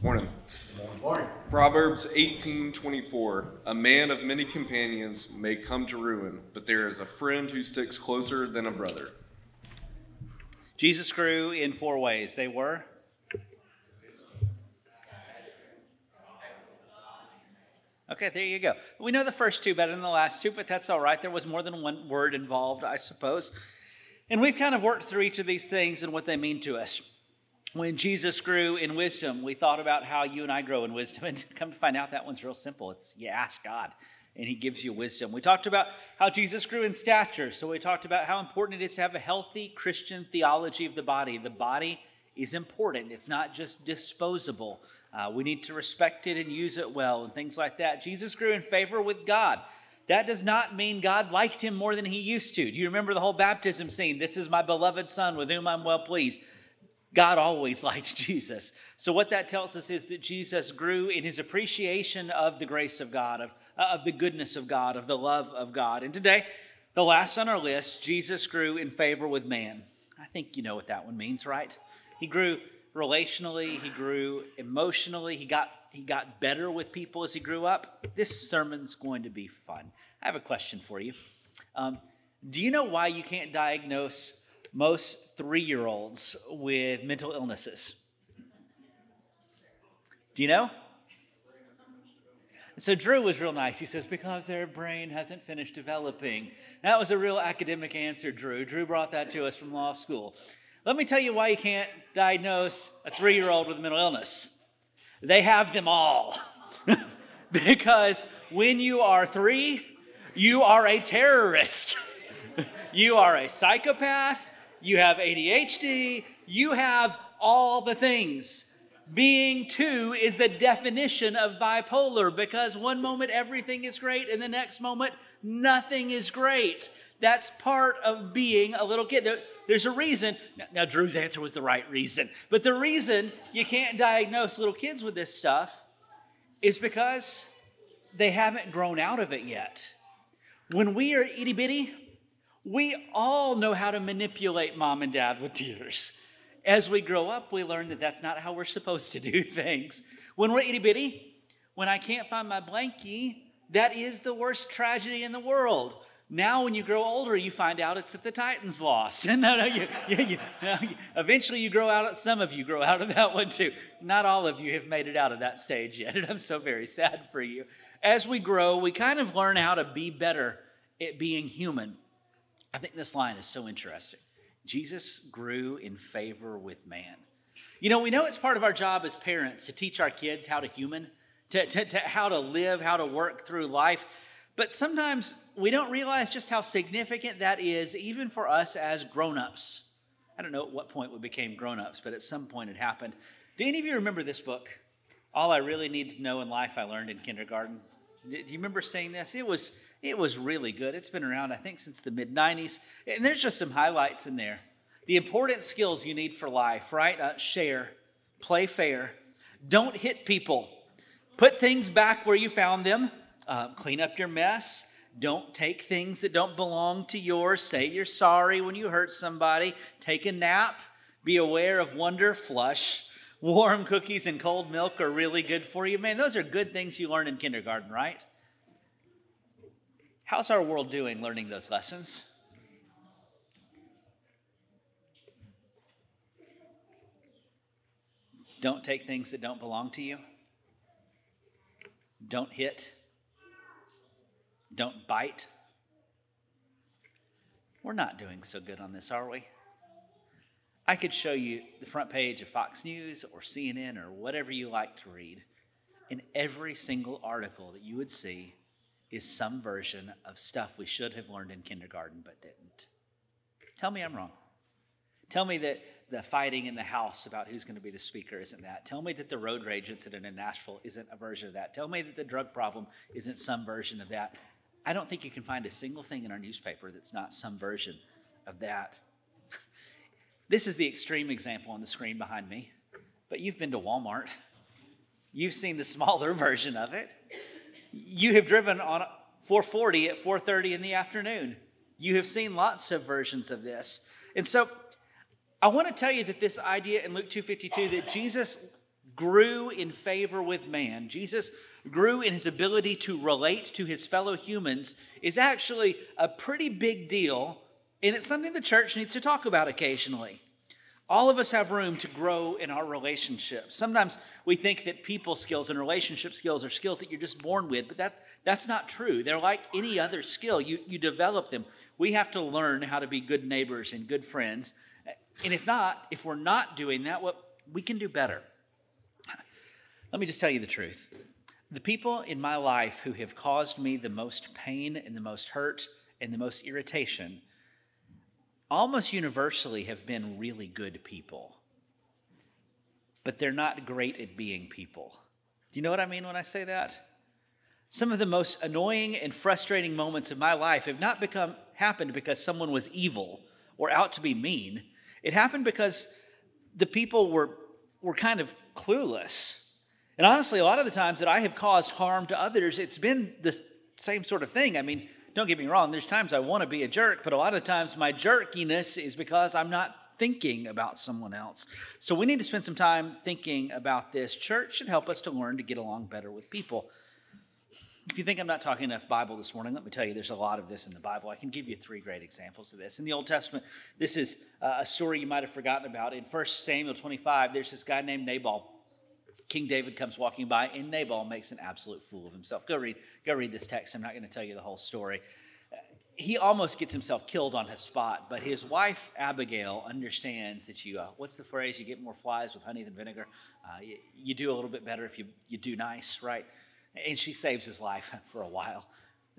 Morning. Morning. Proverbs 18:24. A man of many companions may come to ruin, but there is a friend who sticks closer than a brother. Jesus grew in 4 ways. They were? Okay, there you go. We know the first 2 better than the last 2, but that's all right. There was more than one word involved, I suppose. And we've kind of worked through each of these things and what they mean to us. When Jesus grew in wisdom, we thought about how you and I grow in wisdom, and come to find out that one's real simple. It's you ask God, and he gives you wisdom. We talked about how Jesus grew in stature, so we talked about how important it is to have a healthy Christian theology of the body. The body is important. It's not just disposable. We need to respect it and use it well and things like that. Jesus grew in favor with God. That does not mean God liked him more than he used to. Do you remember the whole baptism scene? This is my beloved son with whom I'm well pleased. God always liked Jesus. So what that tells us is that Jesus grew in his appreciation of the grace of God, of the goodness of God, of the love of God. And today, the last on our list, Jesus grew in favor with man. I think you know what that one means, right? He grew relationally, he grew emotionally, he got better with people as he grew up. This sermon's going to be fun. I have a question for you. Do you know why you can't diagnose most 3-year-olds with mental illnesses? Do you know? So Drew was real nice. He says, because their brain hasn't finished developing. That was a real academic answer, Drew. Drew brought that to us from law school. Let me tell you why you can't diagnose a 3-year-old with a mental illness. They have them all. Because when you are 3, you are a terrorist. You are a psychopath. You have ADHD. You have all the things. Being 2 is the definition of bipolar, because one moment everything is great and the next moment nothing is great. That's part of being a little kid. There's a reason. Now, Drew's answer was the right reason. But the reason you can't diagnose little kids with this stuff is because they haven't grown out of it yet. When we are itty bitty, we all know how to manipulate mom and dad with tears. As we grow up, we learn that that's not how we're supposed to do things. When we're itty bitty, when I can't find my blankie, that is the worst tragedy in the world. Now, when you grow older, you find out it's that the Titans lost. Eventually you grow out of, some of you grow out of that one too. Not all of you have made it out of that stage yet, and I'm so very sad for you. As we grow, we kind of learn how to be better at being human. I think this line is so interesting. Jesus grew in favor with man. You know, we know it's part of our job as parents to teach our kids how to human, to how to live, how to work through life. But sometimes we don't realize just how significant that is, even for us as grown-ups. I don't know at what point we became grown-ups, but at some point it happened. Do any of you remember this book? All I Really Need to Know in Life I Learned in Kindergarten. Do you remember seeing this? It was really good. It's been around, I think, since the mid-90s. And there's just some highlights in there. The important skills you need for life, right? Share, play fair, don't hit people, put things back where you found them, clean up your mess, don't take things that don't belong to yours, say you're sorry when you hurt somebody, take a nap, be aware of wonder, flush. Warm cookies and cold milk are really good for you. Man, those are good things you learn in kindergarten, right? How's our world doing learning those lessons? Don't take things that don't belong to you. Don't hit. Don't bite. We're not doing so good on this, are we? I could show you the front page of Fox News or CNN or whatever you like to read. In every single article that you would see is some version of stuff we should have learned in kindergarten but didn't. Tell me I'm wrong. Tell me that the fighting in the House about who's going to be the speaker isn't that. Tell me that the road rage incident in Nashville isn't a version of that. Tell me that the drug problem isn't some version of that. I don't think you can find a single thing in our newspaper that's not some version of that. This is the extreme example on the screen behind me, but you've been to Walmart. You've seen the smaller version of it. You have driven on 440 at 4:30 in the afternoon. You have seen lots of versions of this. And so I want to tell you that this idea in Luke 2:52 that Jesus grew in favor with man, Jesus grew in his ability to relate to his fellow humans, is actually a pretty big deal, and it's something the church needs to talk about occasionally. All of us have room to grow in our relationships. Sometimes we think that people skills and relationship skills are skills that you're just born with, but that's not true. They're like any other skill. You develop them. We have to learn how to be good neighbors and good friends. And if we're not doing that, we can do better. Let me just tell you the truth. The people in my life who have caused me the most pain and the most hurt and the most irritation almost universally have been really good people. But they're not great at being people. Do you know what I mean when I say that? Some of the most annoying and frustrating moments of my life have not happened because someone was evil or out to be mean. It happened because the people were kind of clueless. And honestly, a lot of the times that I have caused harm to others, it's been the same sort of thing. I mean, don't get me wrong, there's times I want to be a jerk, but a lot of times my jerkiness is because I'm not thinking about someone else. So we need to spend some time thinking about this. Church should help us to learn to get along better with people. If you think I'm not talking enough Bible this morning, let me tell you there's a lot of this in the Bible. I can give you 3 great examples of this. In the Old Testament, this is a story you might have forgotten about. In 1 Samuel 25, there's this guy named Nabal. King David comes walking by, and Nabal makes an absolute fool of himself. Go read this text. I'm not going to tell you the whole story. He almost gets himself killed on his spot, but his wife, Abigail, understands that what's the phrase? You get more flies with honey than vinegar. You do a little bit better if you do nice, right? And she saves his life for a while.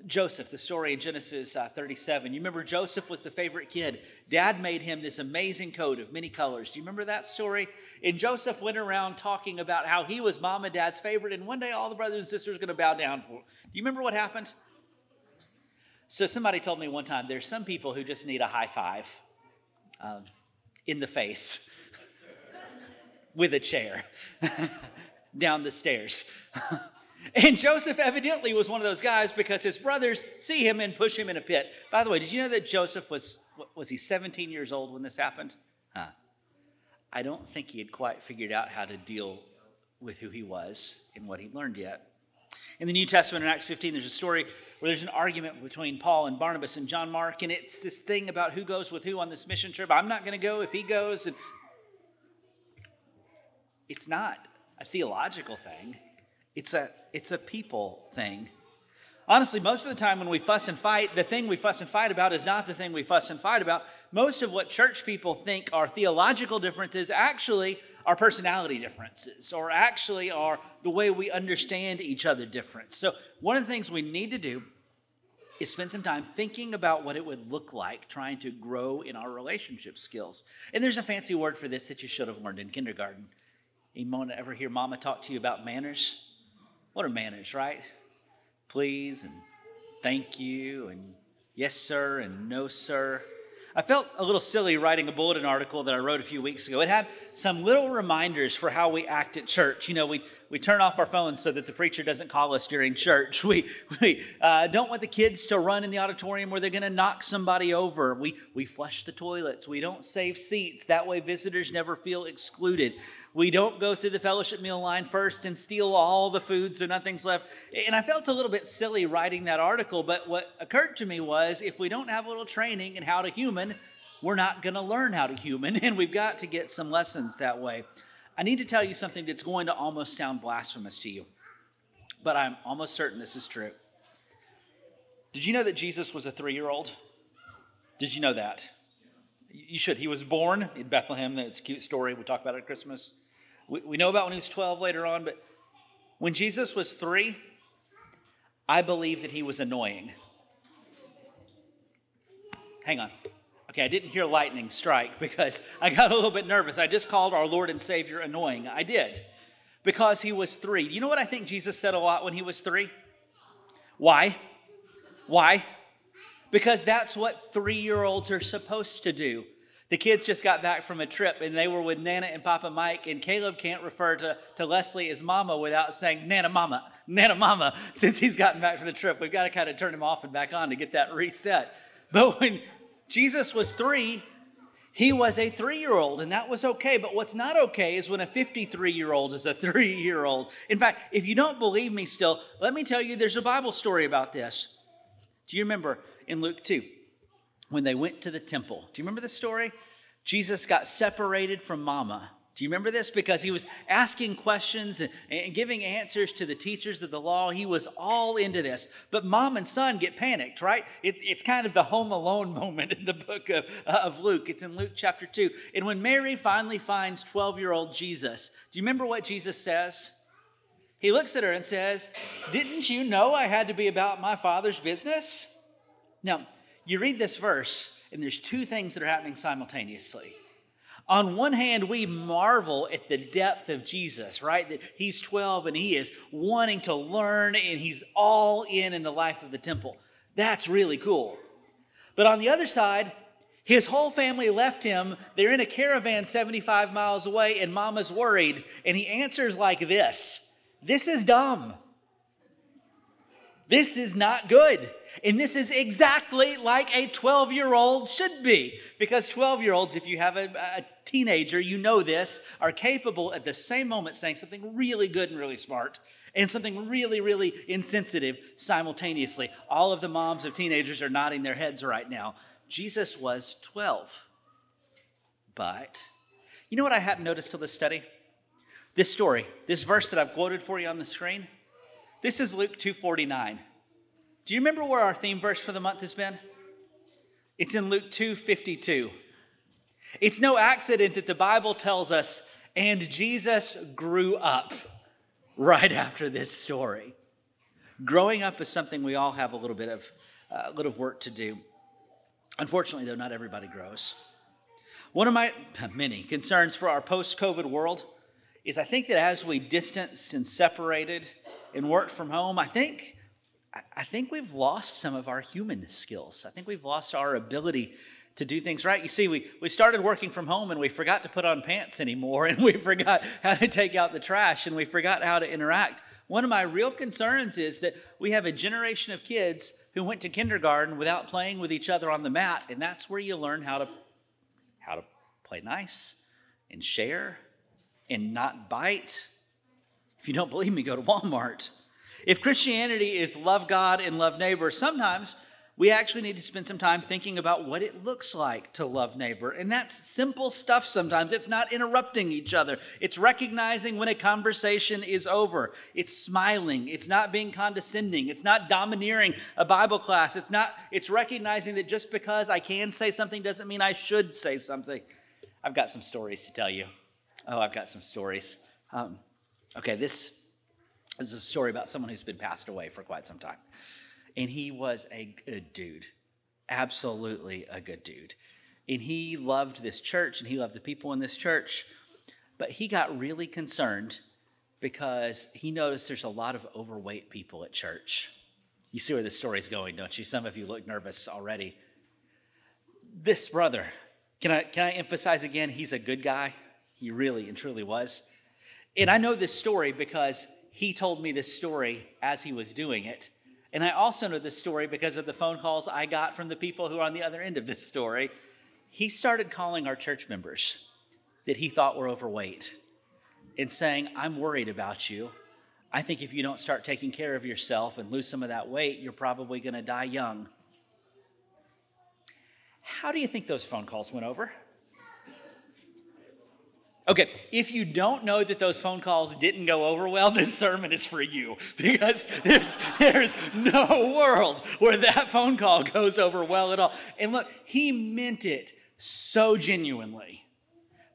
Joseph, the story in Genesis 37. You remember Joseph was the favorite kid. Dad made him this amazing coat of many colors. Do you remember that story? And Joseph went around talking about how he was mom and dad's favorite, and one day all the brothers and sisters were going to bow down for him. Do you remember what happened? So somebody told me one time, there's some people who just need a high five in the face with a chair down the stairs. And Joseph evidently was one of those guys because his brothers see him and push him in a pit. By the way, did you know that Joseph was he 17 years old when this happened? I don't think he had quite figured out how to deal with who he was and what he'd learned yet. In the New Testament, in Acts 15, there's a story where there's an argument between Paul and Barnabas and John Mark, and it's this thing about who goes with who on this mission trip. I'm not going to go if he goes. And it's not a theological thing. It's a people thing. Honestly, most of the time when we fuss and fight, the thing we fuss and fight about is not the thing we fuss and fight about. Most of what church people think are theological differences actually are personality differences, or actually are the way we understand each other different. So one of the things we need to do is spend some time thinking about what it would look like trying to grow in our relationship skills. And there's a fancy word for this that you should have learned in kindergarten. Anyone ever hear mama talk to you about manners? What are manners, right? Please and thank you and yes, sir, and no, sir. I felt a little silly writing a bulletin article that I wrote a few weeks ago. It had some little reminders for how we act at church. You know, we turn off our phones so that the preacher doesn't call us during church. We don't want the kids to run in the auditorium where they're going to knock somebody over. We flush the toilets. We don't save seats. That way visitors never feel excluded. We don't go through the fellowship meal line first and steal all the food so nothing's left. And I felt a little bit silly writing that article, but what occurred to me was if we don't have a little training in how to human, we're not going to learn how to human, and we've got to get some lessons that way. I need to tell you something that's going to almost sound blasphemous to you, but I'm almost certain this is true. Did you know that Jesus was a 3-year-old? Did you know that? You should. He was born in Bethlehem. It's a cute story. We talk about it at Christmas. We know about when he was 12 later on, but when Jesus was 3, I believe that he was annoying. Hang on. Okay, I didn't hear lightning strike because I got a little bit nervous. I just called our Lord and Savior annoying. I did, because he was 3. Do you know what I think Jesus said a lot when he was 3? Why? Why? Because that's what 3-year-olds are supposed to do. The kids just got back from a trip, and they were with Nana and Papa Mike, and Caleb can't refer to Leslie as Mama without saying Nana Mama, since he's gotten back from the trip. We've got to kind of turn him off and back on to get that reset. But when Jesus was 3, He was a 3-year-old, and that was okay. But what's not okay is when a 53-year-old is a 3-year-old. In fact, if you don't believe me still, let me tell you there's a Bible story about this. Do you remember in Luke 2, when they went to the temple? Do you remember the story? Jesus got separated from Mama. Do you remember this? Because he was asking questions and giving answers to the teachers of the law. He was all into this. But mom and son get panicked, right? It's kind of the Home Alone moment in the book of Luke. It's in Luke chapter 2. And when Mary finally finds 12-year-old Jesus, do you remember what Jesus says? He looks at her and says, "Didn't you know I had to be about my Father's business?" Now, you read this verse, and there's two things that are happening simultaneously. On one hand, we marvel at the depth of Jesus, right? That he's 12 and he is wanting to learn and he's all in the life of the temple. That's really cool. But on the other side, his whole family left him. They're in a caravan 75 miles away and Mama's worried. And he answers like this: "This is dumb. This is not good." And this is exactly like a 12-year-old should be. Because 12-year-olds, if you have a teenager, you know this, are capable at the same moment saying something really good and really smart and something really, really insensitive simultaneously. All of the moms of teenagers are nodding their heads right now. Jesus was 12. But you know what I hadn't noticed till this study? This story, this verse that I've quoted for you on the screen, this is Luke 2:49. Do you remember where our theme verse for the month has been? It's in Luke 2:52. It's no accident that the Bible tells us, and Jesus grew up right after this story. Growing up is something we all have a little bit of work to do. Unfortunately, though, not everybody grows. One of my many concerns for our post-COVID world is I think that as we distanced and separated and worked from home, I think we've lost some of our human skills. I think we've lost our ability to do things right. You see, we started working from home and we forgot to put on pants anymore, and we forgot how to take out the trash, and we forgot how to interact. One of my real concerns is that we have a generation of kids who went to kindergarten without playing with each other on the mat, and that's where you learn how to play nice and share and not bite. If you don't believe me, go to Walmart. If Christianity is love God and love neighbor, sometimes we actually need to spend some time thinking about what it looks like to love neighbor. And that's simple stuff sometimes. It's not interrupting each other. It's recognizing when a conversation is over. It's smiling. It's not being condescending. It's not domineering a Bible class. It's recognizing that just because I can say something doesn't mean I should say something. I've got some stories to tell you. I've got some stories. This is a story about someone who's been passed away for quite some time. And he was a good dude, absolutely a good dude. And he loved this church and he loved the people in this church. But he got really concerned because he noticed there's a lot of overweight people at church. You see where this story's going, don't you? Some of you look nervous already. This brother, can I emphasize again, he's a good guy. He really and truly was. And I know this story because he told me this story as he was doing it. And I also know this story because of the phone calls I got from the people who are on the other end of this story. He started calling our church members that he thought were overweight and saying, "I'm worried about you. I think if you don't start taking care of yourself and lose some of that weight, you're probably going to die young." How do you think those phone calls went over? Okay, if you don't know that those phone calls didn't go over well, this sermon is for you, because there's no world where that phone call goes over well at all. And look, he meant it so genuinely.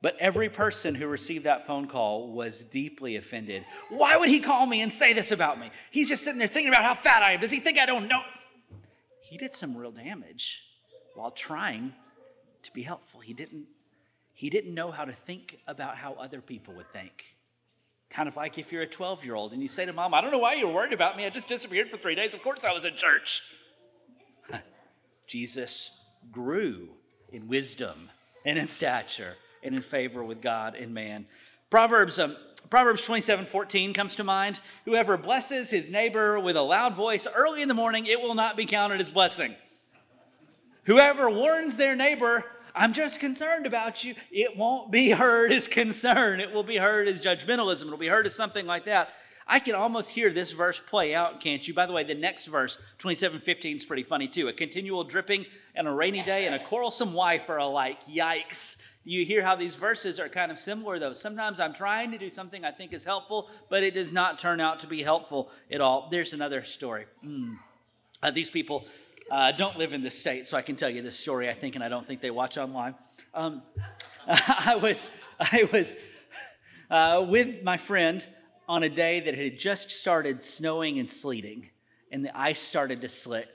But every person who received that phone call was deeply offended. Why would he call me and say this about me? He's just sitting there thinking about how fat I am. Does he think I don't know? He did some real damage while trying to be helpful. He didn't know how to think about how other people would think. Kind of like if you're a 12-year-old and you say to mom, "I don't know why you were worried about me. I just disappeared for 3 days. Of course I was in church." Jesus grew in wisdom and in stature and in favor with God and man. Proverbs 27:14 comes to mind. Whoever blesses his neighbor with a loud voice early in the morning, it will not be counted as blessing. Whoever warns their neighbor I'm just concerned about you. It won't be heard as concern. It will be heard as judgmentalism. It'll be heard as something like that. I can almost hear this verse play out, can't you? By the way, the next verse, 27:15, is pretty funny too. A continual dripping and a rainy day and a quarrelsome wife are alike. Yikes. You hear how these verses are kind of similar, though. Sometimes I'm trying to do something I think is helpful, but it does not turn out to be helpful at all. There's another story. These people don't live in this state, so I can tell you this story, I think, and I don't think they watch online. I was with my friend on a day that it had just started snowing and sleeting, and the ice started to slip.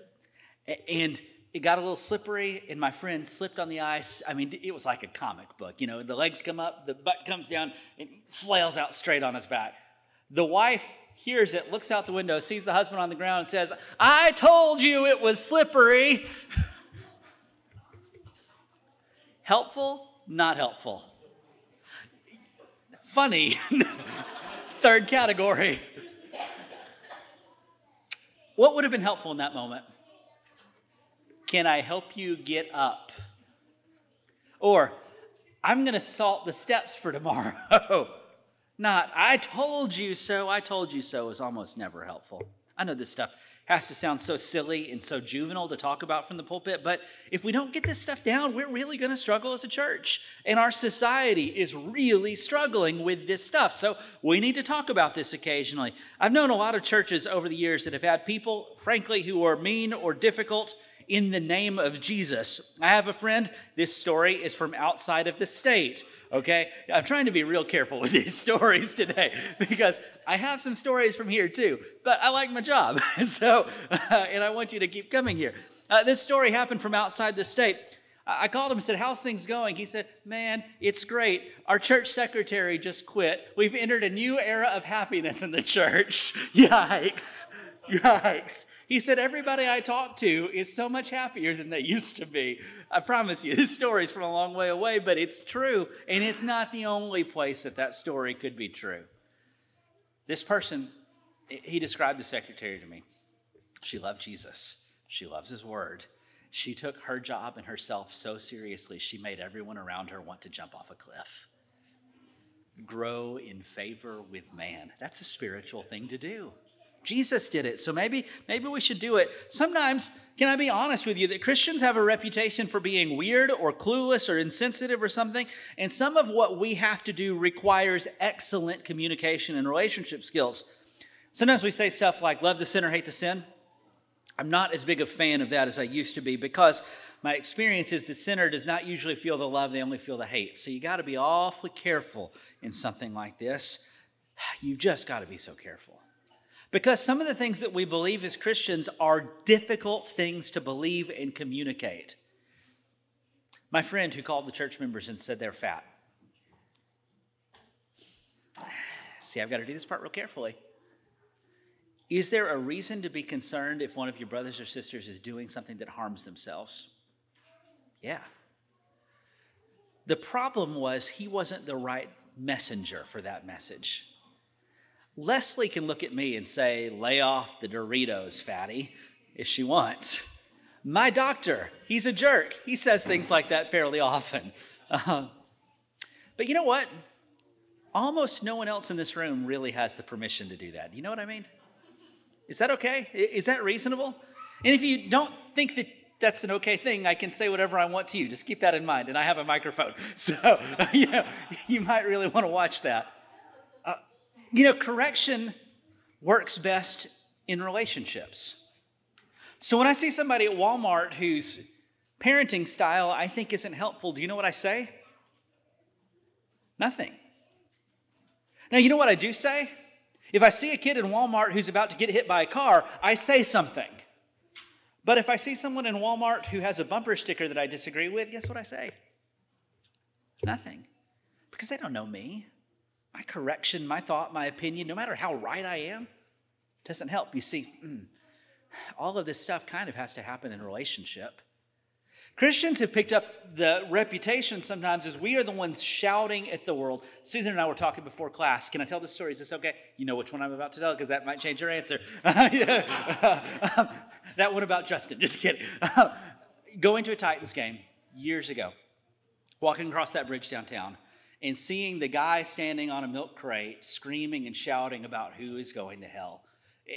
And it got a little slippery, and my friend slipped on the ice. I mean, it was like a comic book. You know, the legs come up, the butt comes down, and flails out straight on his back. The wife hears it, looks out the window, sees the husband on the ground, and says, "I told you it was slippery." Helpful? Not helpful. Funny. Third category. What would have been helpful in that moment? Can I help you get up? Or, I'm going to salt the steps for tomorrow. Not, I told you so is almost never helpful. I know this stuff has to sound so silly and so juvenile to talk about from the pulpit, but if we don't get this stuff down, we're really going to struggle as a church. And our society is really struggling with this stuff. So we need to talk about this occasionally. I've known a lot of churches over the years that have had people, frankly, who are mean or difficult in the name of Jesus. I have a friend, this story is from outside of the state, okay? I'm trying to be real careful with these stories today because I have some stories from here too, but I like my job, and I want you to keep coming here. This story happened from outside the state. I called him and said, "How's things going?" He said, "Man, it's great. Our church secretary just quit. We've entered a new era of happiness in the church." Yikes. Yikes. He said, "Everybody I talk to is so much happier than they used to be." I promise you, this story's from a long way away, but it's true. And it's not the only place that story could be true. This person, he described the secretary to me. She loved Jesus. She loves his word. She took her job and herself so seriously, she made everyone around her want to jump off a cliff. Grow in favor with man. That's a spiritual thing to do. Jesus did it, so maybe we should do it. Sometimes, can I be honest with you, that Christians have a reputation for being weird or clueless or insensitive or something, and some of what we have to do requires excellent communication and relationship skills. Sometimes we say stuff like, love the sinner, hate the sin. I'm not as big a fan of that as I used to be because my experience is the sinner does not usually feel the love, they only feel the hate. So you got to be awfully careful in something like this. You've just got to be so careful. Because some of the things that we believe as Christians are difficult things to believe and communicate. My friend who called the church members and said they're fat. See, I've got to do this part real carefully. Is there a reason to be concerned if one of your brothers or sisters is doing something that harms themselves? Yeah. The problem was he wasn't the right messenger for that message. Leslie can look at me and say, lay off the Doritos, fatty, if she wants. My doctor, he's a jerk. He says things like that fairly often. But you know what? Almost no one else in this room really has the permission to do that. You know what I mean? Is that okay? Is that reasonable? And if you don't think that that's an okay thing, I can say whatever I want to you. Just keep that in mind. And I have a microphone. So, you might really want to watch that. Correction works best in relationships. So when I see somebody at Walmart whose parenting style I think isn't helpful, do you know what I say? Nothing. Now, you know what I do say? If I see a kid in Walmart who's about to get hit by a car, I say something. But if I see someone in Walmart who has a bumper sticker that I disagree with, guess what I say? Nothing. Because they don't know me. My correction, my thought, my opinion, no matter how right I am, doesn't help. You see, all of this stuff kind of has to happen in a relationship. Christians have picked up the reputation sometimes as we are the ones shouting at the world. Susan and I were talking before class. Can I tell this story? Is this okay? You know which one I'm about to tell because that might change your answer. That one about Justin. Just kidding. Going to a Titans game years ago. walking across that bridge downtown and seeing the guy standing on a milk crate screaming and shouting about who is going to hell.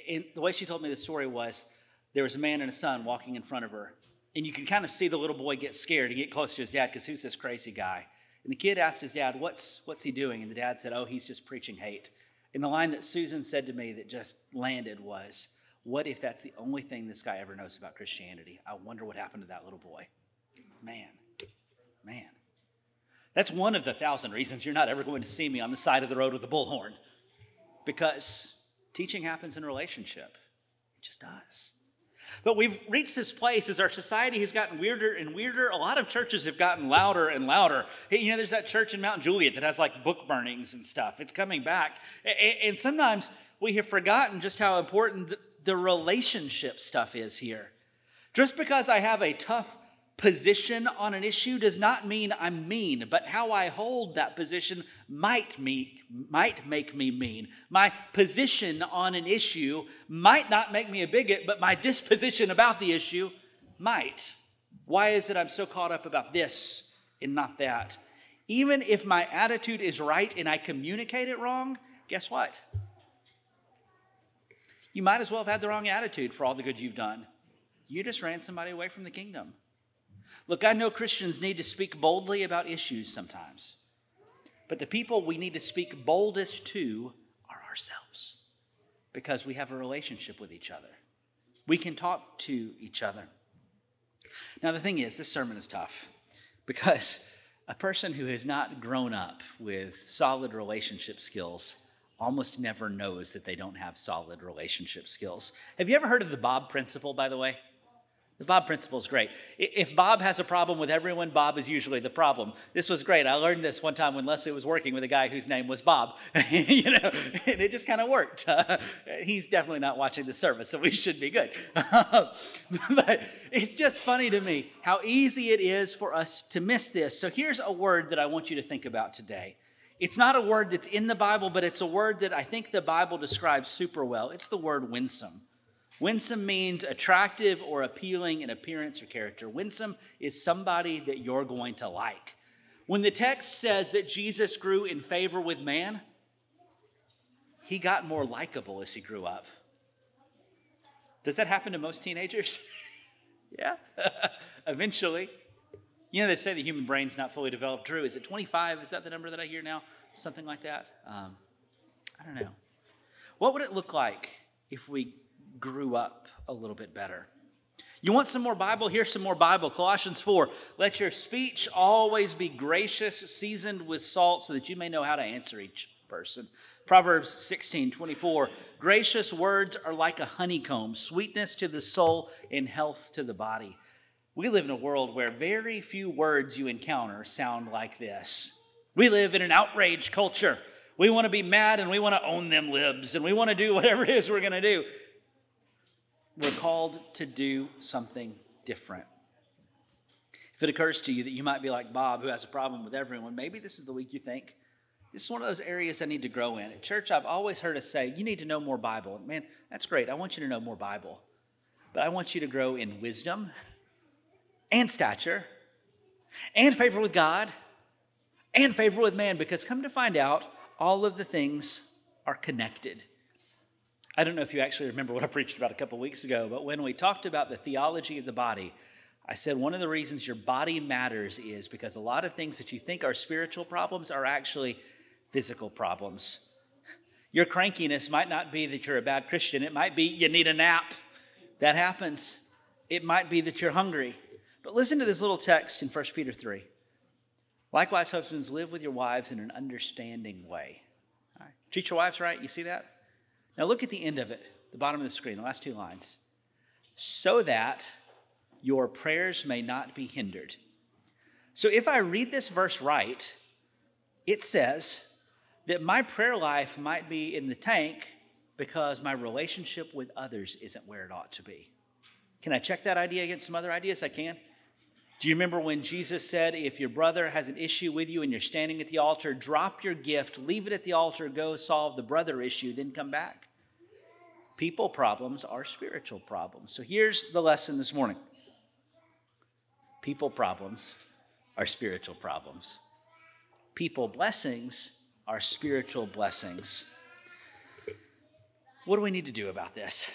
And the way she told me the story was there was a man and a son walking in front of her, and you can kind of see the little boy get scared and get close to his dad because who's this crazy guy? And the kid asked his dad, what's he doing? And the dad said, oh, he's just preaching hate. And the line that Susan said to me that just landed was, what if that's the only thing this guy ever knows about Christianity? I wonder what happened to that little boy. Man. That's one of the 1,000 reasons you're not ever going to see me on the side of the road with a bullhorn. Because teaching happens in a relationship. It just does. But we've reached this place as our society has gotten weirder and weirder. A lot of churches have gotten louder and louder. Hey, there's that church in Mount Juliet that has like book burnings and stuff. It's coming back. And sometimes we have forgotten just how important the relationship stuff is here. Just because I have a tough position on an issue does not mean I'm mean, but how I hold that position might make me mean. My position on an issue might not make me a bigot, but my disposition about the issue might. Why is it I'm so caught up about this and not that? Even if my attitude is right and I communicate it wrong, guess what? You might as well have had the wrong attitude for all the good you've done. You just ran somebody away from the kingdom. Look, I know Christians need to speak boldly about issues sometimes, but the people we need to speak boldest to are ourselves because we have a relationship with each other. We can talk to each other. Now, the thing is, this sermon is tough because a person who has not grown up with solid relationship skills almost never knows that they don't have solid relationship skills. Have you ever heard of the Bob Principle, by the way? The Bob Principle is great. If Bob has a problem with everyone, Bob is usually the problem. This was great. I learned this one time when Leslie was working with a guy whose name was Bob. And it just kind of worked. He's definitely not watching the service, so we should be good. But it's just funny to me how easy it is for us to miss this. So here's a word that I want you to think about today. It's not a word that's in the Bible, but it's a word that I think the Bible describes super well. It's the word winsome. Winsome means attractive or appealing in appearance or character. Winsome is somebody that you're going to like. When the text says that Jesus grew in favor with man, he got more likable as he grew up. Does that happen to most teenagers? Yeah, eventually. They say the human brain's not fully developed. Drew, is it 25? Is that the number that I hear now? Something like that? I don't know. What would it look like if we grew up a little bit better? You want some more Bible? Here's some more Bible. Colossians 4, let your speech always be gracious, seasoned with salt, so that you may know how to answer each person. Proverbs 16:24, gracious words are like a honeycomb, sweetness to the soul and health to the body. We live in a world where very few words you encounter sound like this. We live in an outrage culture. We want to be mad and we want to own them libs and we want to do whatever it is we're going to do. We're called to do something different. If it occurs to you that you might be like Bob, who has a problem with everyone, maybe this is the week you think, this is one of those areas I need to grow in. At church, I've always heard us say, you need to know more Bible. Man, that's great. I want you to know more Bible. But I want you to grow in wisdom and stature and favor with God and favor with man, because come to find out, all of the things are connected. I don't know if you actually remember what I preached about a couple weeks ago, but when we talked about the theology of the body, I said one of the reasons your body matters is because a lot of things that you think are spiritual problems are actually physical problems. Your crankiness might not be that you're a bad Christian. It might be you need a nap. That happens. It might be that you're hungry. But listen to this little text in 1 Peter 3. Likewise, husbands, live with your wives in an understanding way. All right. Treat your wives right. You see that? Now look at the end of it, the bottom of the screen, the last two lines. So that your prayers may not be hindered. So if I read this verse right, it says that my prayer life might be in the tank because my relationship with others isn't where it ought to be. Can I check that idea against some other ideas? I can. Do you remember when Jesus said, if your brother has an issue with you and you're standing at the altar, drop your gift, leave it at the altar, go solve the brother issue, then come back? People problems are spiritual problems. So here's the lesson this morning. People problems are spiritual problems. People blessings are spiritual blessings. What do we need to do about this?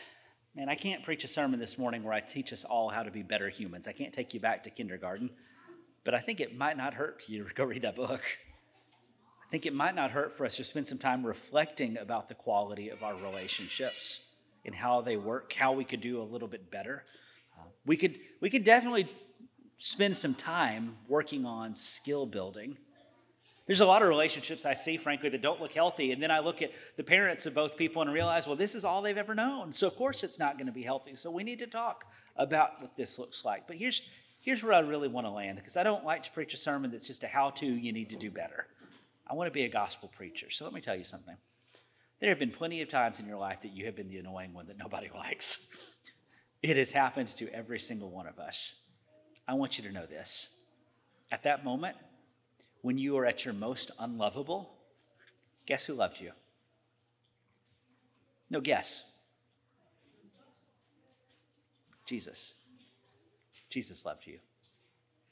Man, I can't preach a sermon this morning where I teach us all how to be better humans. I can't take you back to kindergarten, but I think it might not hurt you to go read that book. I think it might not hurt for us to spend some time reflecting about the quality of our relationships and how they work, how we could do a little bit better. We could definitely spend some time working on skill building. There's a lot of relationships I see, frankly, that don't look healthy. And then I look at the parents of both people and realize, well, this is all they've ever known. So, of course, it's not going to be healthy. So we need to talk about what this looks like. But here's where I really want to land, because I don't like to preach a sermon that's just a how-to, you need to do better. I want to be a gospel preacher. So let me tell you something. There have been plenty of times in your life that you have been the annoying one that nobody likes. It has happened to every single one of us. I want you to know this. At that moment, when you are at your most unlovable, guess who loved you? No, guess. Jesus. Jesus loved you.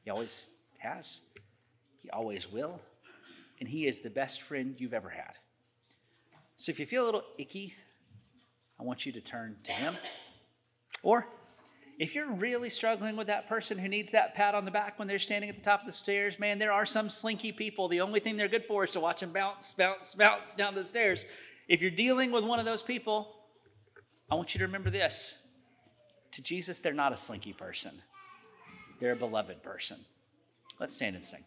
He always has. He always will. And he is the best friend you've ever had. So if you feel a little icky, I want you to turn to him. Or if you're really struggling with that person who needs that pat on the back when they're standing at the top of the stairs, man, there are some slinky people. The only thing they're good for is to watch them bounce, bounce, bounce down the stairs. If you're dealing with one of those people, I want you to remember this. To Jesus, they're not a slinky person. They're a beloved person. Let's stand and sing.